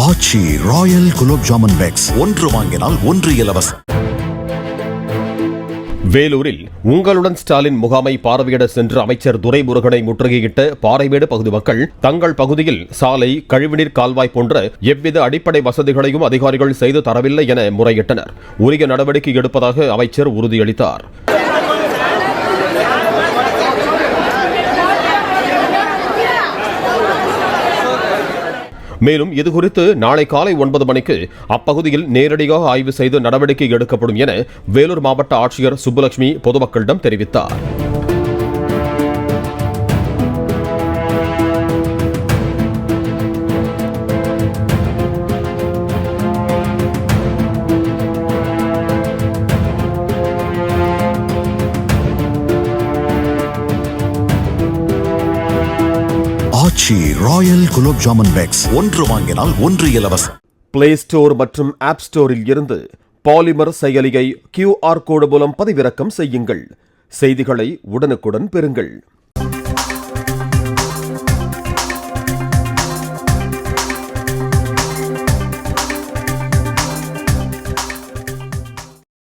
ஆச்சி Royal gulab jamun packs ஒன்று வாங்கினால் ஒன்று இலவசம். வேலூரில் உங்களுடன் ஸ்டாலின் முகாமை பார்வையிட சென்ற அமைச்சர் துரைமுருகனை முற்றுகையிட்ட பாறைமேடு பகுதி மக்கள் தங்கள் பகுதியில் சாலை, கழிவுநீர் கால்வாய் போன்ற எவ்வித அடிப்படை வசதிகளையும் அதிகாரிகள் செய்து தரவில்லை என முறையிட்டனர். உரிய நடவடிக்கை எடுப்பதாக அமைச்சர் உறுதியளித்தார். மேலும் இதுகுறித்து நாளை காலை 9 மணிக்கு அப்பகுதியில் நேரடியாக ஆய்வு செய்து நடவடிக்கை எடுக்கப்படும் என வேலூர் மாவட்ட ஆட்சியர் சுப்புலட்சுமி பொதுமக்களிடம் தெரிவித்தார். ஆச்சி ராயல் குலோப் ஜாமுன் பேக்ஸ் ஒன்று வாங்கினால் ஒன்று இலவசம். பிளே ஸ்டோர் மற்றும் ஆப் ஸ்டோரில் இருந்து பாலிமர் செயலியை QR கோடு மூலம் பதிவிறக்கம் செய்யுங்கள். செய்திகளை உடனுக்குடன் பெறுங்கள்.